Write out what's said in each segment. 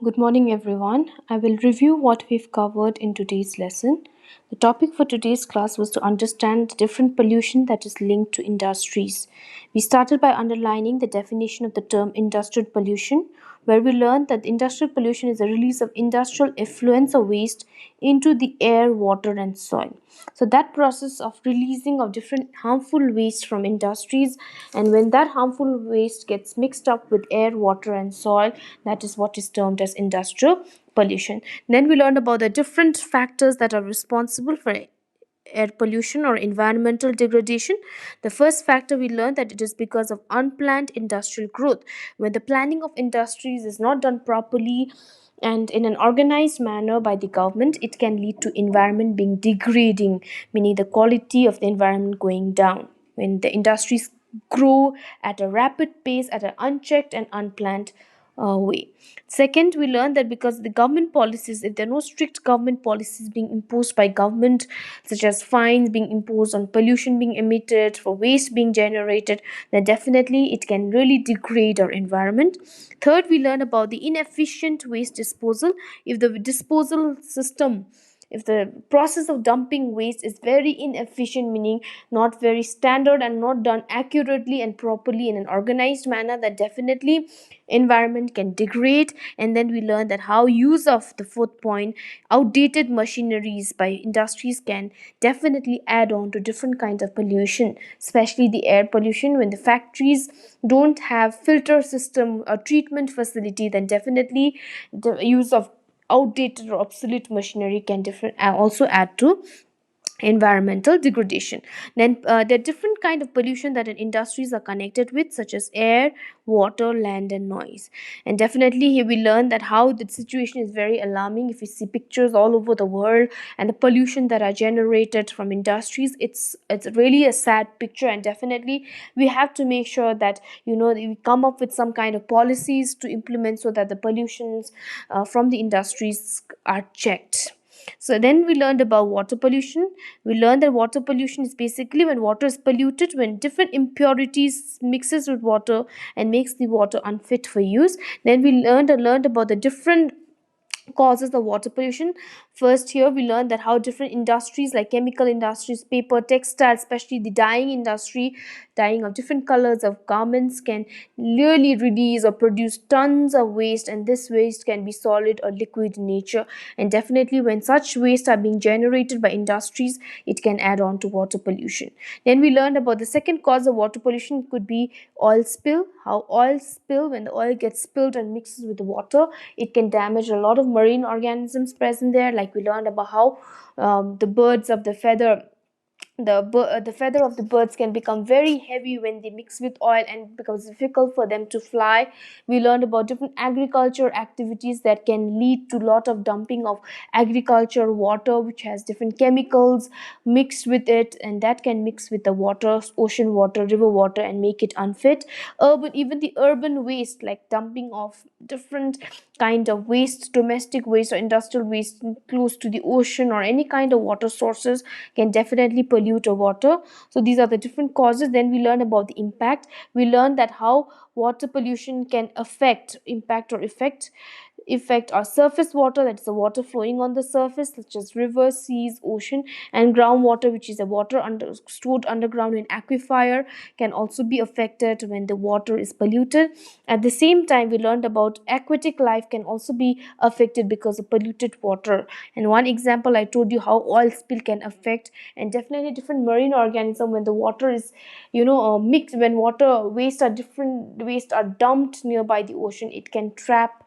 Good morning, everyone. I will review what we've covered in today's lesson. The topic for today's class was to understand the different pollution that is linked to industries. We started by underlining the definition of the term industrial pollution, where we learned that industrial pollution is the release of industrial effluents or waste into the air, water, and soil. So that process of releasing of different harmful waste from industries, and when that harmful waste gets mixed up with air, water, and soil, that is what is termed as industrial pollution. Then we learned about the different factors that are responsible for air pollution or environmental degradation. The first factor we learned that it is because of unplanned industrial growth. When the planning of industries is not done properly and in an organized manner by the government, it can lead to environment being degrading, meaning the quality of the environment going down. When the industries grow at a rapid pace, at an unchecked and unplanned way. Second, we learned that because the government policies, if there are no strict government policies being imposed by government, such as fines being imposed on pollution being emitted, for waste being generated, then definitely it can really degrade our environment. Third, we learn about the inefficient waste disposal. If the disposal system, if the process of dumping waste is very inefficient, meaning not very standard and not done accurately and properly in an organized manner, that definitely environment can degrade. And then we learn that how use of the fourth point, outdated machineries by industries, can definitely add on to different kinds of pollution, especially the air pollution. When the factories don't have filter system or treatment facility, then definitely the use of outdated or obsolete machinery can also add to environmental degradation. Then there are different kind of pollution that industries are connected with, such as air, water, land, and noise. And definitely here we learn that how the situation is very alarming. If you see pictures all over the world and the pollution that are generated from industries, it's really a sad picture. And definitely we have to make sure that we come up with some kind of policies to implement so that the pollutions from the industries are checked. So then we learned about water pollution. We learned that water pollution is basically when water is polluted, when different impurities mixes with water and makes the water unfit for use. Then we learned about the different causes of water pollution. First, here we learned that how different industries like chemical industries, paper, textile, especially the dyeing industry, dyeing of different colors of garments, can really release or produce tons of waste, and this waste can be solid or liquid in nature. And definitely when such waste are being generated by industries, it can add on to water pollution. Then we learned about the second cause of water pollution could be oil spill. How oil spill, when the oil gets spilled and mixes with the water, it can damage a lot of marine organisms present there. Like we learned about how the birds of the feather, the feather of the birds can become very heavy when they mix with oil and becomes difficult for them to fly. We learned about different agriculture activities that can lead to lot of dumping of agriculture water, which has different chemicals mixed with it, and that can mix with the water, ocean water, river water, and make it unfit. Even the urban waste, like dumping of different kind of waste, domestic waste or industrial waste close to the ocean or any kind of water sources, can definitely pollute the water. So these are the different causes. Then we learn about the impact. We learn that how water pollution can impact or affect our surface water, that is the water flowing on the surface, such as rivers, seas, ocean, and groundwater, which is the water stored underground in aquifer, can also be affected when the water is polluted. At the same time, we learned about aquatic life can also be affected because of polluted water. And one example, I told you how oil spill can affect, and definitely different marine organism when the water is mixed, when water waste are dumped nearby the ocean, it can trap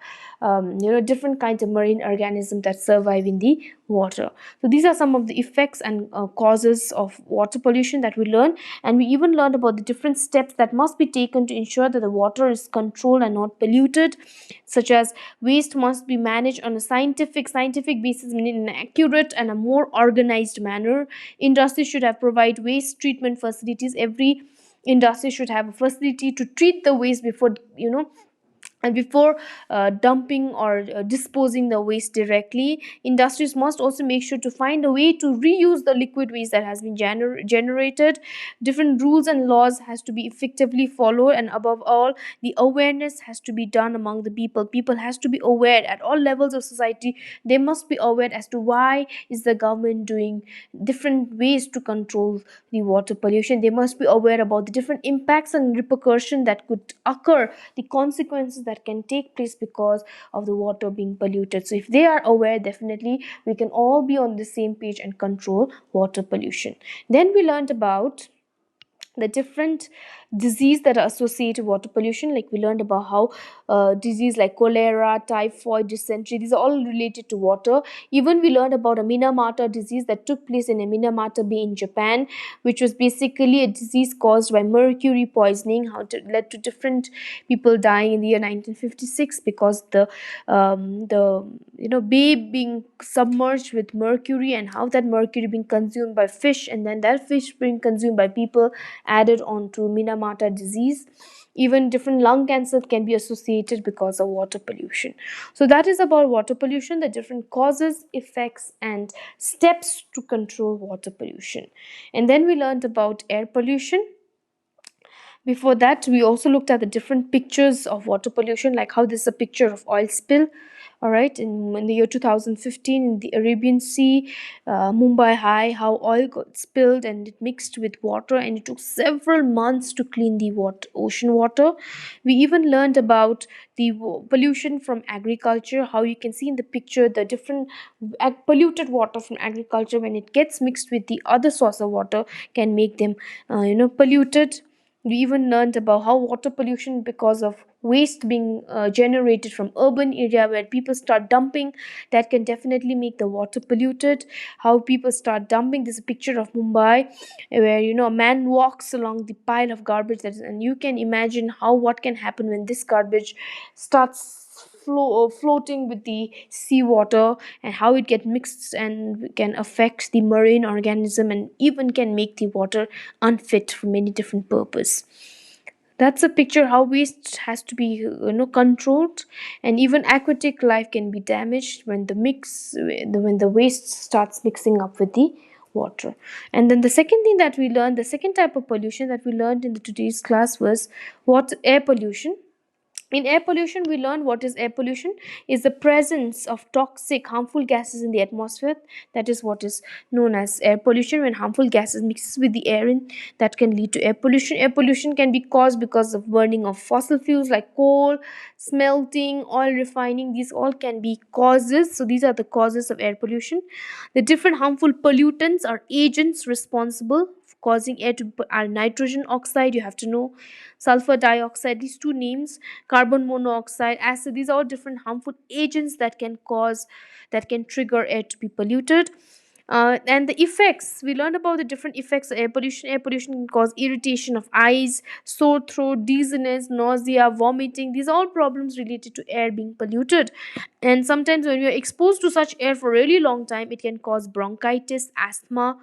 different kinds of marine organisms that survive in the water. So these are some of the effects and causes of water pollution that we learn. And we even learned about the different steps that must be taken to ensure that the water is controlled and not polluted, such as waste must be managed on a scientific basis, meaning in an accurate and a more organized manner. Industry should have provide waste treatment facilities. Every industry should have a facility to treat the waste before And before dumping or disposing the waste directly, industries must also make sure to find a way to reuse the liquid waste that has been generated. Different rules and laws has to be effectively followed, and above all, the awareness has to be done among the people has to be aware at all levels of society. They must be aware as to why is the government doing different ways to control the water pollution. They must be aware about the different impacts and repercussion that could occur, the consequences that can take place because of the water being polluted. So if they are aware, definitely we can all be on the same page and control water pollution. Then we learned about the different disease that are associated with water pollution. Like we learned about how disease like cholera, typhoid, dysentery, these are all related to water. Even we learned about a Minamata disease that took place in a Minamata Bay in Japan, which was basically a disease caused by mercury poisoning, how it led to different people dying in the year 1956 because the bay being submerged with mercury, and how that mercury being consumed by fish, and then that fish being consumed by people added on to Minamata disease. Even different lung cancer can be associated because of water pollution. So that is about water pollution, the different causes, effects, and steps to control water pollution. And then we learned about air pollution. Before that, we also looked at the different pictures of water pollution, like how this is a picture of oil spill. All right, in the year 2015, in the Arabian Sea, Mumbai High, how oil got spilled and it mixed with water, and it took several months to clean the ocean water. We even learned about the pollution from agriculture, how you can see in the picture the different polluted water from agriculture, when it gets mixed with the other source of water, can make them polluted. We even learned about how water pollution because of waste being generated from urban area where people start dumping, that can definitely make the water polluted. How people start dumping, this is a picture of Mumbai where a man walks along the pile of garbage and you can imagine how what can happen when this garbage starts floating with the seawater, and how it get mixed and can affect the marine organism and even can make the water unfit for many different purpose. That's a picture how waste has to be controlled, and even aquatic life can be damaged when the waste starts mixing up with the water. And then the second thing that we learned, the second type of pollution that we learned in the today's class was what air pollution. In air pollution, we learn what is air pollution is the presence of toxic harmful gases in the atmosphere. That is what is known as air pollution, when harmful gases mixes with the air in, that can lead to air pollution. Air pollution can be caused because of burning of fossil fuels like coal, smelting, oil refining. These all can be causes. So these are the causes of air pollution. The different harmful pollutants are agents responsible for causing air to are nitrogen oxide, you have to know, sulfur dioxide, these two names, carbon monoxide, acid, these are all different harmful agents that can cause, that can trigger air to be polluted. And the effects, we learned about the different effects of air pollution. Air pollution can cause irritation of eyes, sore throat, dizziness, nausea, vomiting. These are all problems related to air being polluted. And sometimes when we are exposed to such air for a really long time, it can cause bronchitis, asthma,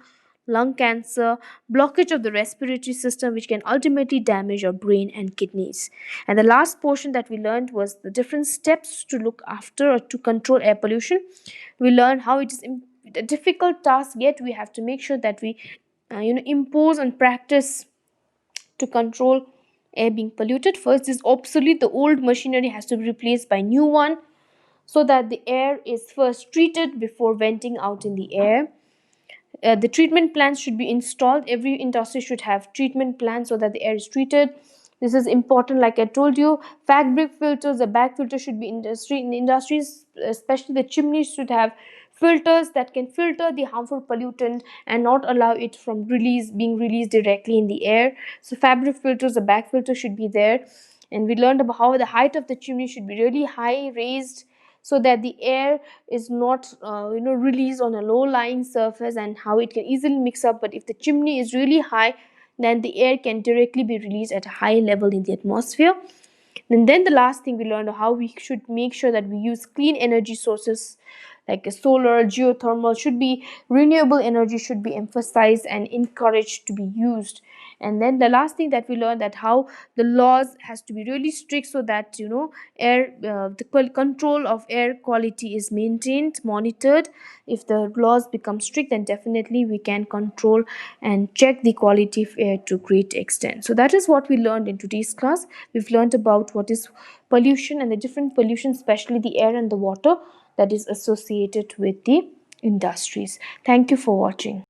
lung cancer, blockage of the respiratory system, which can ultimately damage your brain and kidneys. And the last portion that we learned was the different steps to look after or to control air pollution. We learned how it is a difficult task, yet we have to make sure that we impose and practice to control air being polluted. First is obsolete, the old machinery has to be replaced by new one, so that the air is first treated before venting out in the air. The treatment plants should be installed. Every industry should have treatment plans so that the air is treated. This is important. Like I told you, fabric filters, the bag filter should be in industries, especially the chimneys should have filters that can filter the harmful pollutant and not allow it from being released directly in the air. So fabric filters, the bag filter should be there. And we learned about how the height of the chimney should be really high, raised, so that the air is not released on a low lying surface, and how it can easily mix up. But if the chimney is really high, then the air can directly be released at a high level in the atmosphere. And then the last thing we learned, how we should make sure that we use clean energy sources like a solar, geothermal, should be renewable energy should be emphasized and encouraged to be used. And then the last thing that we learned, that how the laws has to be really strict so that air the control of air quality is maintained, monitored. If the laws become strict, then definitely we can control and check the quality of air to great extent. So that is what we learned in today's class. We've learned about what is pollution and the different pollution, especially the air and the water, that is associated with the industries. Thank you for watching.